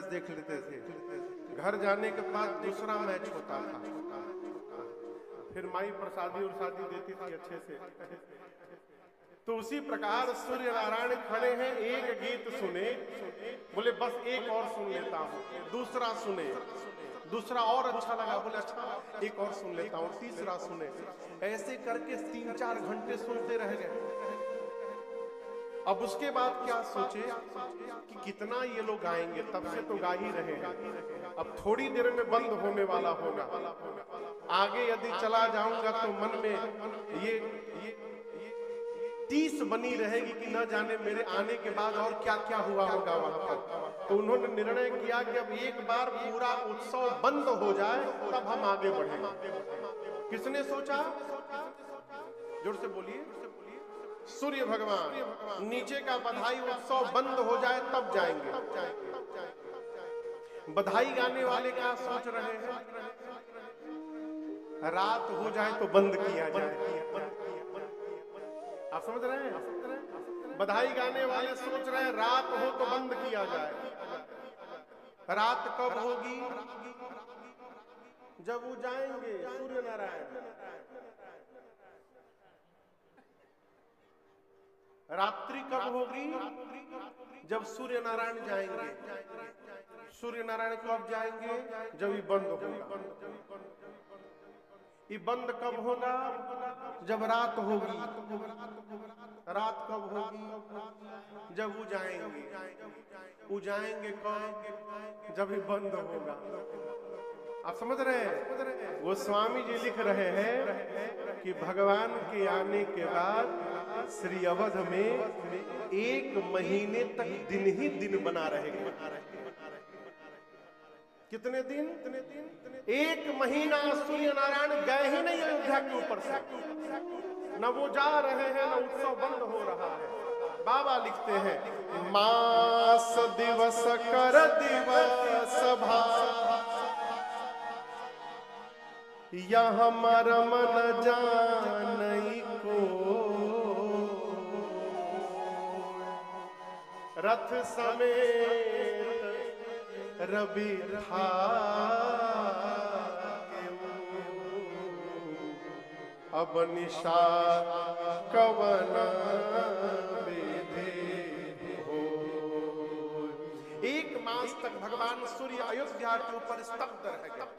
देख लेते थे, घर जाने के बाद दूसरा मैच होता था, फिर माई प्रसादी और शादी देती थी अच्छे से। तो उसी प्रकार सूर्य नारायण खड़े हैं, एक गीत सुने, बोले बस एक और सुन लेता हूँ, दूसरा सुने, दूसरा और अच्छा लगा, बोले अच्छा एक और सुन लेता हूँ, तीसरा सुने, ऐसे करके 3-4 घंटे सुनते रह गए। अब उसके बाद क्या सोचे कि कितना ये लोग गाएंगे, तब से तो गा ही रहे हैं, अब थोड़ी देर में बंद होने वाला होगा, आगे यदि चला जाऊंगा तो मन में ये 30 बनी रहेगी कि न जाने मेरे आने के बाद और क्या क्या हुआ होगा वहां पर। तो उन्होंने निर्णय किया कि अब एक बार पूरा उत्सव बंद हो जाए तब हम आगे बढ़ेंगे। किसने सोचा? जोर से बोलिए। सूर्य भगवान, नीचे का बधाई उत्सव बंद हो जाए तब जाएंगे। बधाई गाने वाले क्या सोच रहे हैं? रात हो जाए तो बंद किया जाए। आप समझ रहे हैं? बधाई गाने वाले सोच रहे हैं रात हो तो बंद किया जाए। रात कब होगी? जब वो जाएंगे सूर्य नारायण। रात्रि कब होगी? जब सूर्य नारायण जाएंगे। सूर्य नारायण कब जाएंगे? जब ये बंद होगा। ये बंद कब होगा? जब रात होगी। रात कब होगी? जब वो जाएंगे। वो जाएंगे कब? जब ये बंद होगा। आप समझ रहे हैं? गोस्वामी जी लिख रहे हैं कि भगवान के आने के बाद श्री अवध में 1 महीने तक दिन ही दिन बना रहेगा। कितने दिन? 1 महीना सूर्य नारायण गए ही नहीं अयोध्या के ऊपर से, न वो जा रहे हैं न उत्सव बंद हो रहा है। बाबा लिखते हैं, मास दिवस कर दिवस भा, यहाँ मरम न जानई को, रथ समेत रवि था अब निशा कवन विधि हो। 1 मास तक भगवान सूर्य अयोध्या के ऊपर स्तब्ध रह गए।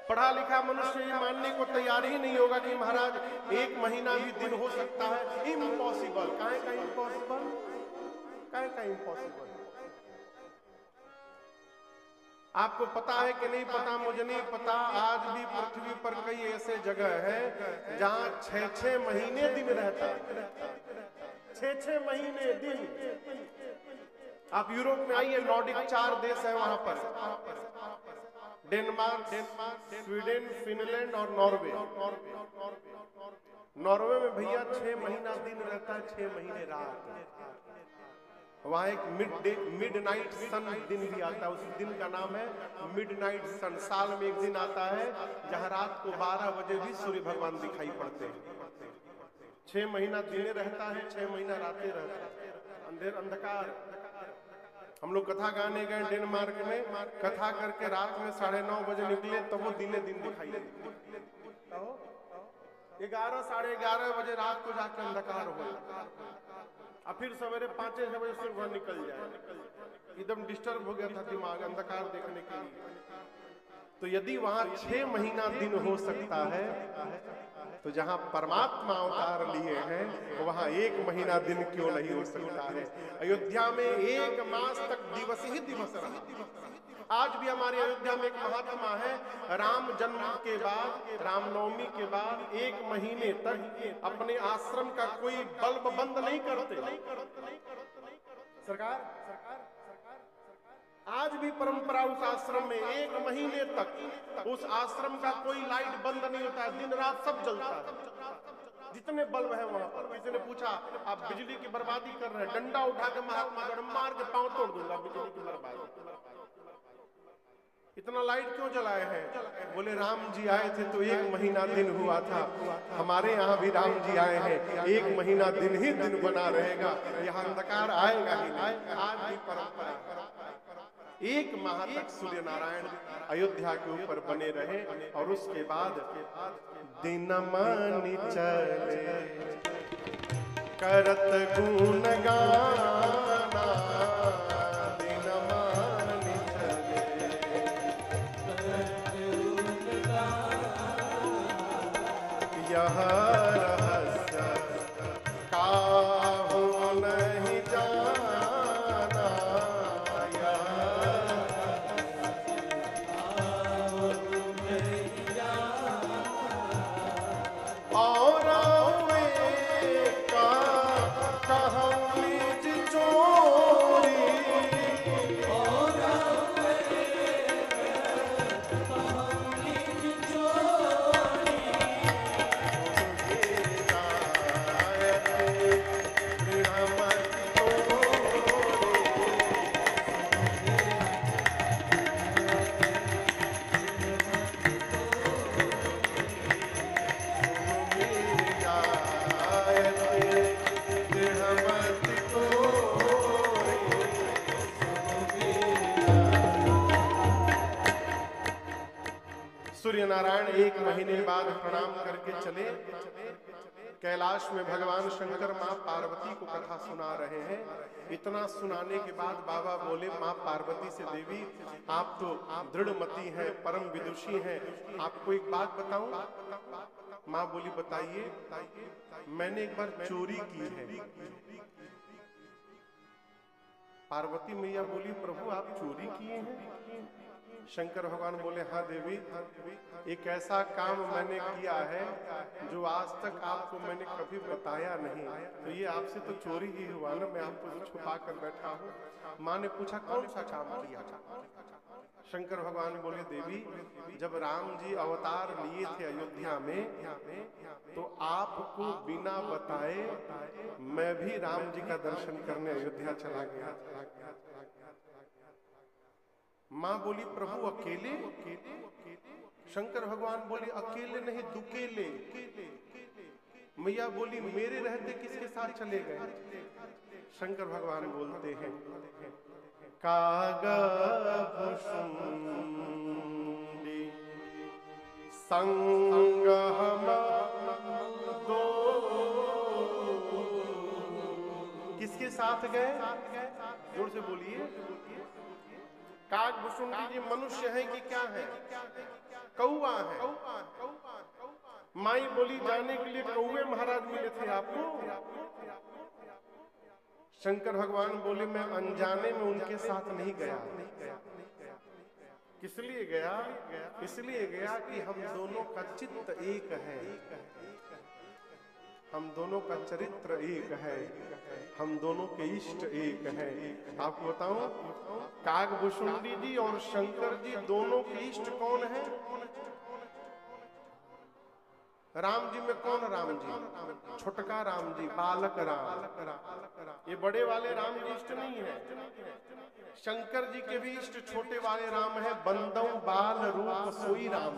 पढ़ा लिखा मनुष्य ये मानने को तैयार ही नहीं होगा कि महाराज 1 महीना भी दिन हो सकता है। इम्पॉसिबल। काहे का इम्पॉसिबल? काहे का इम्पॉसिबल? आपको पता है कि नहीं पता, मुझे नहीं पता, आज भी पृथ्वी पर कई ऐसे जगह है जहां 6-6 महीने दिन रहता है। 6-6 महीने दिन। आप यूरोप में आइए, नॉर्डिक 4 देश है वहां पर, डेनमार्क, स्वीडन, फिनलैंड और नॉर्वे। नॉर्वे में भैया 6 महीना दिन रहता है, 6 महीने रात। वहां एक मिडनाइट सन दिन भी आता है, उस दिन का नाम है मिडनाइट सन। साल में एक दिन आता है जहां रात को 12 बजे भी सूर्य भगवान दिखाई पड़ते हैं। 6 महीना दिन रहता है, 6 महीना रातें रहता है, अंधकार। हम लोग कथा गाने गए डेनमार्क में, कथा करके रात में 9:30 बजे निकले तब वो दिने दिन दिखाई देते। 11 साढ़े 11 बजे रात को जाके अंधकार हो, और फिर सवेरे 5-6 बजे सूर्य निकल जाए। एकदम डिस्टर्ब हो गया था दिमाग अंधकार देखने के लिए। तो यदि वहां 6 महीना दिन हो सकता है, तो जहां परमात्मा अवतार लिए हैं वहां 1 महीना दिन क्यों नहीं हो सकता है? अयोध्या में 1 मास तक दिवस ही दिवस रहा। आज भी हमारे अयोध्या में एक महात्मा है, राम जन्म के बाद, रामनवमी के बाद 1 महीने तक अपने आश्रम का कोई बल्ब बंद नहीं करते। सरकार आज भी परंपरा उस आश्रम में 1 महीने तक उस आश्रम का कोई लाइट बंद नहीं होता है, दिन रात सब जलता है, जितने बल्ब है वहां पर। किसी ने पूछा आप बिजली की बर्बादी कर रहे हैं, डंडा उठा के महात्मा गण मार के पांव तोड़ दूंगा बिजली की बर्बादी। इतना लाइट क्यों जलाए हैं? बोले राम जी आए थे तो 1 महीना दिन हुआ था, हमारे यहाँ भी राम जी आए हैं, 1 महीना दिन ही दिन बना रहेगा, यहाँ अंधकार आएगा ही नहीं। आज भी परंपरा 1 माह तक सूर्य नारायण अयोध्या के ऊपर बने रहे और उसके बाद दिन मानी चले करत गुण गाना, दिन मानी चले यह रहस्य काहू नहीं जाना, और सूर्य नारायण 1 महीने बाद प्रणाम करके चले कैलाश में। भगवान शंकर मां पार्वती को कथा सुना रहे हैं। इतना सुनाने के बाद बाबा बोले, मां पार्वती से, देवी आप तो दृढ़मती हैं, परम विदुषी हैं, आपको एक बात बताऊं? मां बोली, बताइए। मैंने एक बार चोरी की है। पार्वती मैया बोली, प्रभु आप चोरी किए हैं? शंकर भगवान बोले, हाँ देवी, एक ऐसा काम मैंने किया है जो आज तक आपको मैंने कभी बताया नहीं। तो ये आपसे तो चोरी ही हुआ ना, मैं आपको तो छुपा कर बैठा हूँ। माँ ने पूछा, कौन सा काम किया? शंकर भगवान बोले, देवी जब राम जी अवतार लिए थे अयोध्या में, तो आपको बिना बताए मैं भी राम जी का दर्शन करने अयोध्या चला गया। मां बोली, प्रभु अकेले? शंकर भगवान बोले, अकेले नहीं, दुकेले। मैया बोली, मेरे रहते किसके साथ चले गए? शंकर भगवान बोलते हैं, काग संग हम दो। किसके साथ गए? जोर से बोलिए। कागभूषुंडी जी मनुष्य है कि क्या है? कौआ है। माई बोली, जाने के लिए कौए महाराज मिले थे आपको? शंकर भगवान बोले, मैं अनजाने में उनके साथ नहीं गया। किस लिए गया? इसलिए गया कि हम दोनों का चित्त एक है, हम दोनों का चरित्र एक है, हम दोनों के इष्ट एक है। आपको बताऊं, कागभूषुंडी जी और शंकर जी दोनों के इष्ट कौन है? राम जी में कौन राम जी? छोटका राम जी, बालक राम। ये बड़े वाले राम जी इष्ट नहीं है। शंकर जी के भी इष्ट छोटे वाले राम है, बंदौ बाल रूप सोई राम।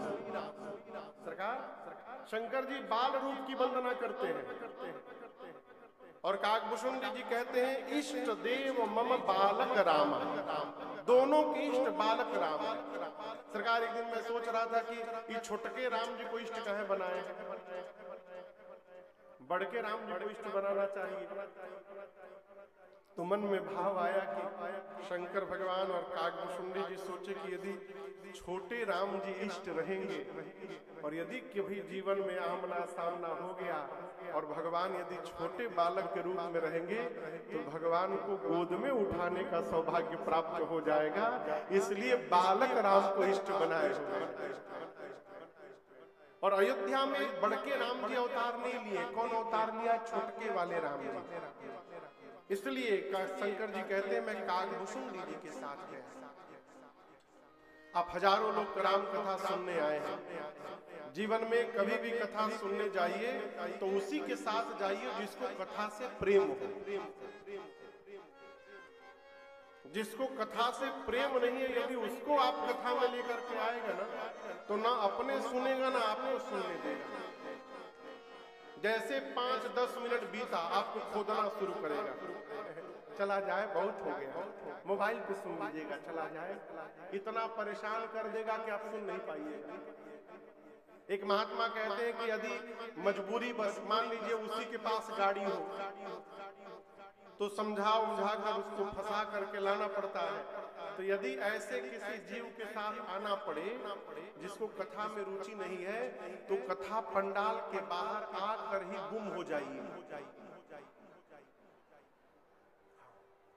सरकार, शंकर जी बाल रूप की वंदना करते हैं और कागभूषुंडी जी कहते हैं, इष्ट देव मम बालक राम। दोनों की इष्ट बालक राम। सरकार, एक दिन मैं सोच रहा था कि ये छोटके राम जी को इष्ट कहे बनाए, बड़के राम जी को इष्ट बनाना चाहिए। तो मन में भाव आया कि शंकर भगवान और कागभूषुंडी जी सोचे कि यदि छोटे राम जी इष्ट रहेंगे और यदि कभी जीवन में आमना सामना हो गया और भगवान यदि छोटे बालक के रूप में रहेंगे तो भगवान को गोद में उठाने का सौभाग्य प्राप्त हो जाएगा, इसलिए बालक राम को इष्ट बनाए हुए। और अयोध्या में बड़के राम जी अवतार नहीं लिए। कौन अवतार लिया? छोटके वाले राम जी। इसलिए शंकर जी कहते हैं, मैं कागभूषुंडी जी के साथ गया। आप हजारों लोग राम कथा सुनने आए हैं। जीवन में कभी भी कथा सुनने जाइए तो उसी के साथ जाइए जिसको कथा से प्रेम हो। जिसको कथा से प्रेम नहीं है, यदि उसको आप कथा में लेकर के आएगा ना, तो ना अपने सुनेगा ना आपको सुनने देगा। जैसे 5-10 मिनट बीता, आपको खोदना शुरू करेगा। चला जाए, बहुत हो गया, मोबाइल पे सुन लीजिएगा, चला जाए, इतना परेशान कर देगा कि आप सुन नहीं पाइएगा। एक महात्मा कहते हैं कि यदि मजबूरी बस, मान लीजिए उसी के पास गाड़ी हो तो समझा उमझा कर उसको फंसा करके लाना पड़ता है। तो यदि ऐसे किसी जीव के साथ आना पड़े जिसको कथा में रुचि नहीं है, तो कथा पंडाल के बाहर आकर ही गुम हो जाइए।